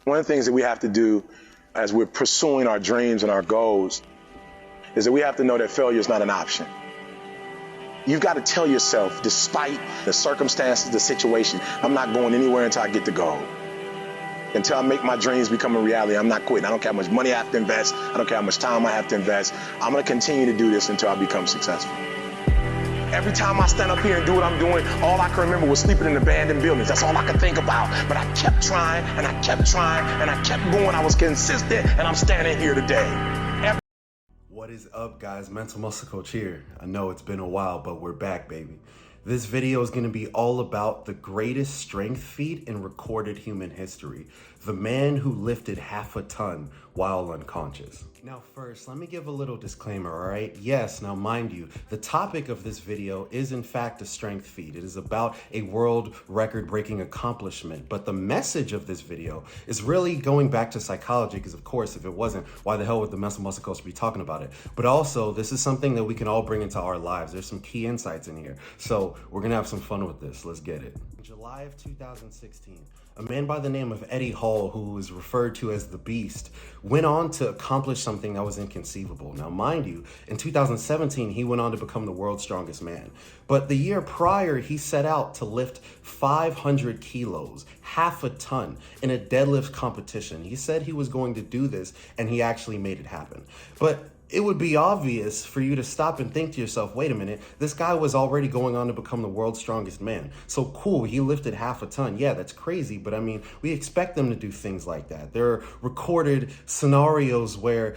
One of the things that we have to do as we're pursuing our dreams and our goals is that we have to know that failure is not an option. You've got to tell yourself, despite the circumstances, the situation, I'm not going anywhere until I get the goal. Until I make my dreams become a reality, I'm not quitting. I don't care how much money I have to invest. I don't care how much time I have to invest. I'm going to continue to do this until I become successful. Every time I stand up here and do what I'm doing, all I can remember was sleeping in abandoned buildings. That's all I could think about. But I kept trying, and I kept trying, and I kept going. I was consistent, and I'm standing here today. What is up, guys? Mental Muscle Coach here. I know it's been a while, but we're back, baby. This video is going to be all about the greatest strength feat in recorded human history. The man who lifted half a ton while unconscious. Now first, let me give a little disclaimer, all right? Yes, now mind you, the topic of this video is in fact a strength feat. It is about a world record-breaking accomplishment, but the message of this video is really going back to psychology, because of course, if it wasn't, why the hell would the Mental Muscle Coach be talking about it? But also, this is something that we can all bring into our lives. There's some key insights in here. So we're gonna have some fun with this. Let's get it. In July of 2016, a man by the name of Eddie Hall, who is referred to as the Beast, went on to accomplish something that was inconceivable. Now, mind you, in 2017, he went on to become the world's strongest man. But the year prior, he set out to lift 500 kilos, half a ton, in a deadlift competition. He said he was going to do this, and he actually made it happen. But it would be obvious for you to stop and think to yourself, wait a minute, this guy was already going on to become the world's strongest man. So cool, he lifted half a ton. Yeah, that's crazy, but I mean, we expect them to do things like that. There are recorded scenarios where,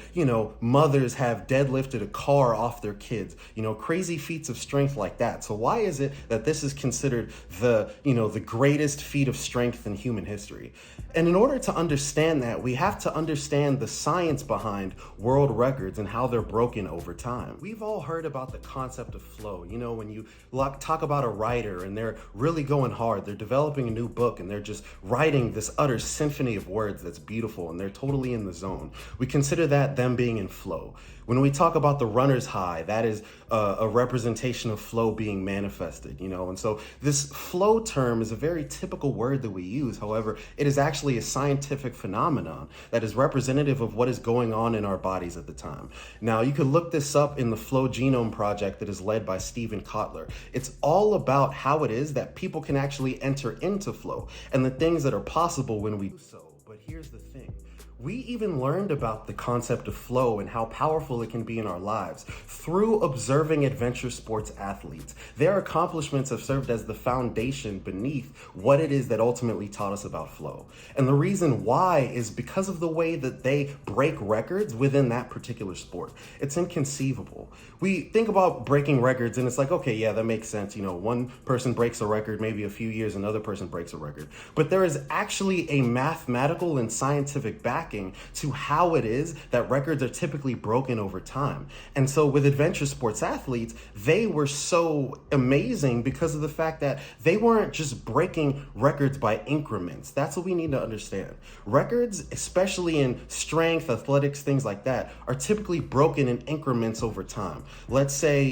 mothers have deadlifted a car off their kids, crazy feats of strength like that. So why is it that this is considered the greatest feat of strength in human history? And in order to understand that, we have to understand the science behind world records and how they're broken over time. We've all heard about the concept of flow. When you talk about a writer and they're really going hard, they're developing a new book and they're just writing this utter symphony of words that's beautiful and they're totally in the zone. We consider that them being in flow. When we talk about the runner's high, that is a representation of flow being manifested, and so this flow term is a very typical word that we use. However, it is actually a scientific phenomenon that is representative of what is going on in our bodies at the time. Now, you could look this up in the Flow Genome Project that is led by Stephen Kotler. It's all about how it is that people can actually enter into flow and the things that are possible when we do so. But here's the thing. We even learned about the concept of flow and how powerful it can be in our lives through observing adventure sports athletes. Their accomplishments have served as the foundation beneath what it is that ultimately taught us about flow. And the reason why is because of the way that they break records within that particular sport. It's inconceivable. We think about breaking records and it's like, okay, yeah, that makes sense. One person breaks a record, maybe a few years, another person breaks a record. But there is actually a mathematical and scientific backing to how it is that records are typically broken over time. And so with adventure sports athletes, they were so amazing because of the fact that they weren't just breaking records by increments. That's what we need to understand. Records, especially in strength, athletics, things like that, are typically broken in increments over time. Let's say,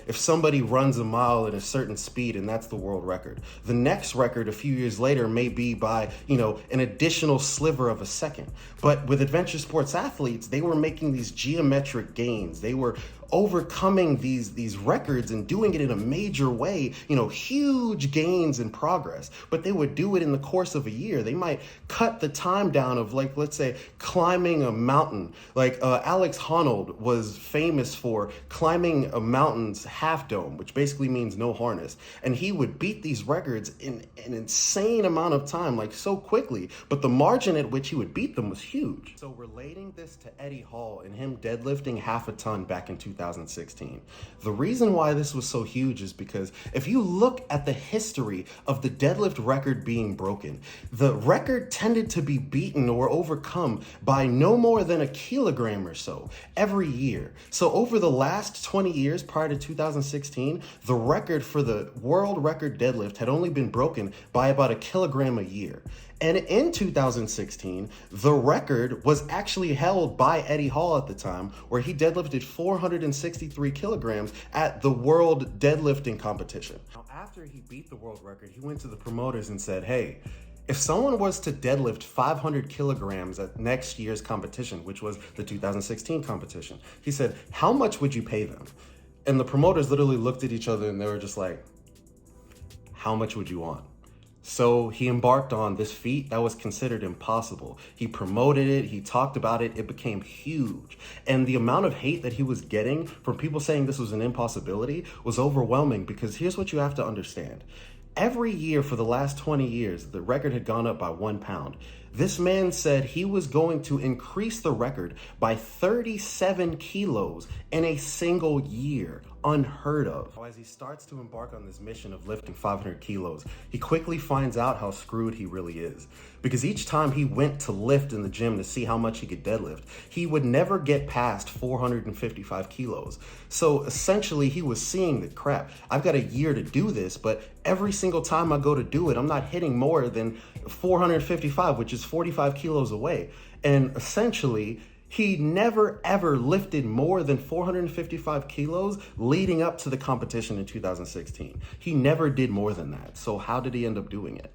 if somebody runs a mile at a certain speed and that's the world record, the next record a few years later may be by, an additional sliver of a second. But with adventure sports athletes, they were making these geometric gains. They were overcoming these records and doing it in a major way, huge gains in progress. But they would do it in the course of a year. They might cut the time down of, like, let's say, climbing a mountain. Like Alex Honnold was famous for climbing a mountain's half dome, which basically means no harness. And he would beat these records in an insane amount of time, like so quickly. But the margin at which he would beat them was huge. So relating this to Eddie Hall and him deadlifting half a ton back in 2016. The reason why this was so huge is because if you look at the history of the deadlift record being broken, the record tended to be beaten or overcome by no more than a kilogram or so every year. So over the last 20 years prior to 2016, the record for the world record deadlift had only been broken by about a kilogram a year. And in 2016, the record was actually held by Eddie Hall at the time, where he deadlifted 463 kilograms at the world deadlifting competition. Now, after he beat the world record, he went to the promoters and said, hey, If someone was to deadlift 500 kilograms at next year's competition, which was the 2016 competition, he said, how much would you pay them? And the promoters literally looked at each other and they were just like, how much would you want? So he embarked on this feat that was considered impossible. He promoted it, he talked about it, it became huge. And the amount of hate that he was getting from people saying this was an impossibility was overwhelming, because here's what you have to understand. Every year for the last 20 years, the record had gone up by 1 pound. This man said he was going to increase the record by 37 kilos in a single year. Unheard of. As he starts to embark on this mission of lifting 500 kilos, he quickly finds out how screwed he really is. Because each time he went to lift in the gym to see how much he could deadlift, he would never get past 455 kilos. So essentially he was seeing the crap. I've got a year to do this, but every single time I go to do it, I'm not hitting more than 455, which is 45 kilos away. And essentially, he never ever lifted more than 455 kilos leading up to the competition in 2016. He never did more than that. So how did he end up doing it?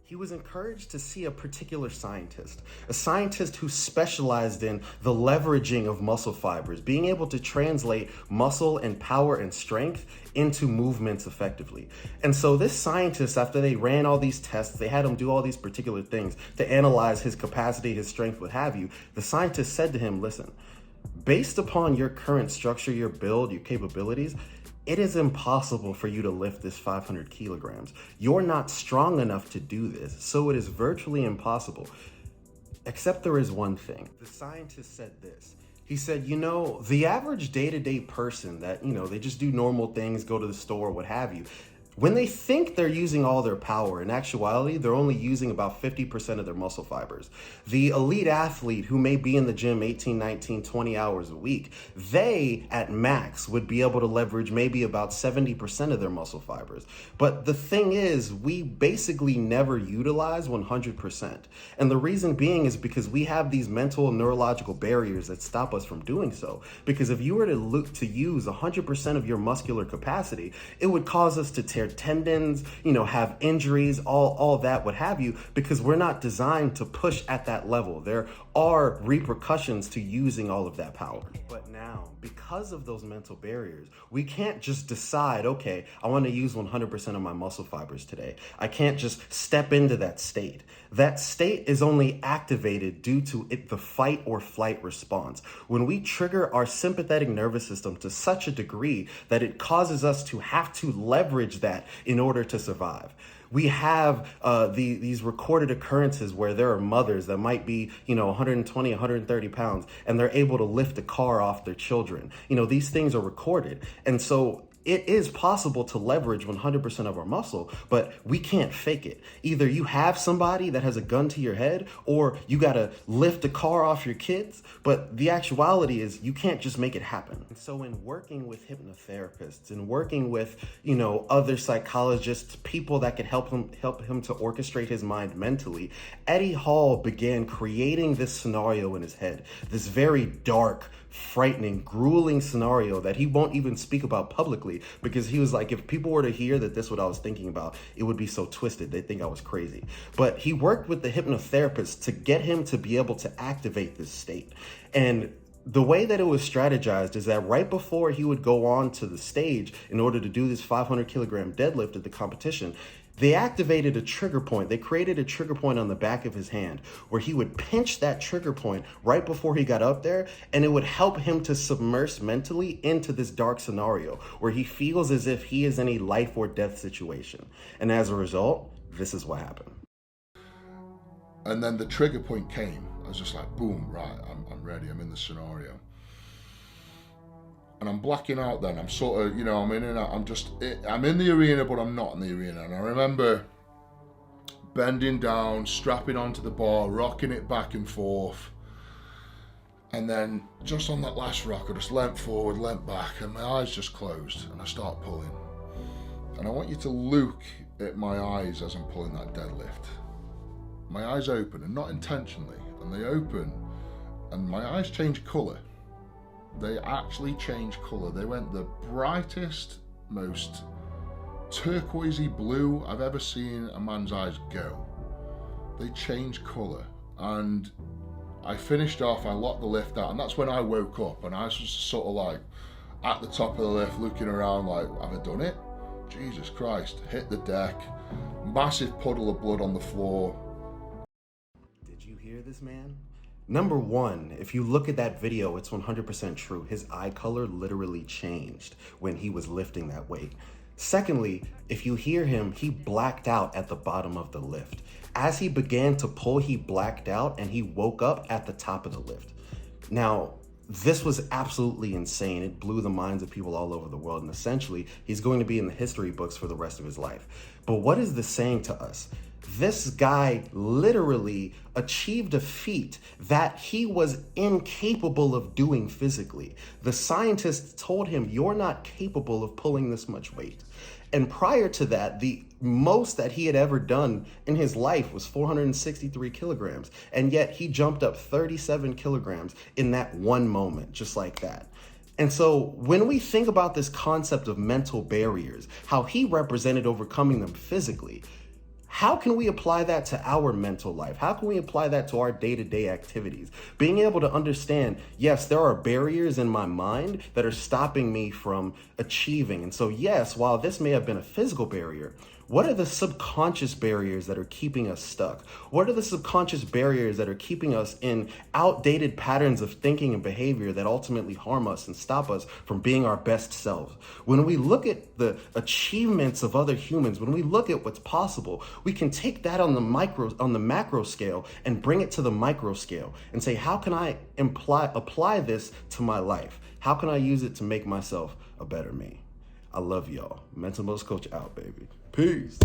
He was encouraged to see a particular scientist, a scientist who specialized in the leveraging of muscle fibers, being able to translate muscle and power and strength into movements effectively. And so this scientist, after they ran all these tests, they had him do all these particular things to analyze his capacity, his strength, what have you. The scientist said to him, listen, based upon your current structure, your build, your capabilities, it is impossible for you to lift this 500 kilograms. You're not strong enough to do this, so it is virtually impossible. Except there is one thing. The scientist said this. He said, you know, the average day-to-day person that, they just do normal things, go to the store, what have you, when they think they're using all their power, in actuality, they're only using about 50% of their muscle fibers. The elite athlete who may be in the gym 18, 19, 20 hours a week, they at max would be able to leverage maybe about 70% of their muscle fibers. But the thing is, we basically never utilize 100%. And the reason being is because we have these mental and neurological barriers that stop us from doing so. Because if you were to look to use 100% of your muscular capacity, it would cause us to tear tendons, have injuries, all that, what have you, because we're not designed to push at that level. There are repercussions to using all of that power. But now, because of those mental barriers, we can't just decide, okay, I want to use 100% of my muscle fibers today. I can't just step into that state. That state is only activated due to the fight or flight response. When we trigger our sympathetic nervous system to such a degree that it causes us to have to leverage that in order to survive. We have these recorded occurrences where there are mothers that might be, 120, 130 pounds, and they're able to lift a car off their children. These things are recorded. And so it is possible to leverage 100% of our muscle, but we can't fake it. Either you have somebody that has a gun to your head, or you got to lift a car off your kids. But the actuality is you can't just make it happen. And so in working with hypnotherapists and working with, other psychologists, people that could help him to orchestrate his mind mentally, Eddie Hall began creating this scenario in his head, this very dark, frightening, grueling scenario that he won't even speak about publicly, because he was like, if people were to hear that this is what I was thinking about, it would be so twisted. They think I was crazy. But he worked with the hypnotherapist to get him to be able to activate this state. And the way that it was strategized is that right before he would go on to the stage in order to do this 500 kilogram deadlift at the competition, they activated a trigger point. They created a trigger point on the back of his hand where he would pinch that trigger point right before he got up there, and it would help him to submerge mentally into this dark scenario where he feels as if he is in a life or death situation. And as a result, this is what happened. And then the trigger point came. I was just like, boom, right, I'm ready. I'm in the scenario. And I'm blacking out then. I'm sort of, I'm in and out. I'm in the arena, but I'm not in the arena. And I remember bending down, strapping onto the bar, rocking it back and forth. And then just on that last rock, I just leant forward, leant back, and my eyes just closed. And I start pulling. And I want you to look at my eyes as I'm pulling that deadlift. My eyes open, and not intentionally. And they open, and my eyes change colour. They actually changed colour. They went the brightest, most turquoisey blue I've ever seen a man's eyes go. they change colour. And I finished off, I locked the lift out, and that's when I woke up, and I was just sort of like at the top of the lift looking around like, have I done it? Jesus Christ, hit the deck, massive puddle of blood on the floor. Did you hear this, man? Number one, if you look at that video, it's 100% true. His eye color literally changed when he was lifting that weight. Secondly, if you hear him, he blacked out at the bottom of the lift. As he began to pull, he blacked out and he woke up at the top of the lift. Now, this was absolutely insane. It blew the minds of people all over the world. And essentially, he's going to be in the history books for the rest of his life. But what is this saying to us? This guy literally achieved a feat that he was incapable of doing physically. The scientists told him, you're not capable of pulling this much weight. And prior to that, the most that he had ever done in his life was 463 kilograms. And yet he jumped up 37 kilograms in that one moment, just like that. And so when we think about this concept of mental barriers, how he represented overcoming them physically, how can we apply that to our mental life? How can we apply that to our day-to-day activities? Being able to understand, yes, there are barriers in my mind that are stopping me from achieving. And so, yes, while this may have been a physical barrier, what are the subconscious barriers that are keeping us stuck? What are the subconscious barriers that are keeping us in outdated patterns of thinking and behavior that ultimately harm us and stop us from being our best selves? When we look at the achievements of other humans, when we look at what's possible, we can take that on the macro scale and bring it to the micro scale and say, how can I apply this to my life? How can I use it to make myself a better me? I love y'all. Mental Most Coach out, baby. Peace.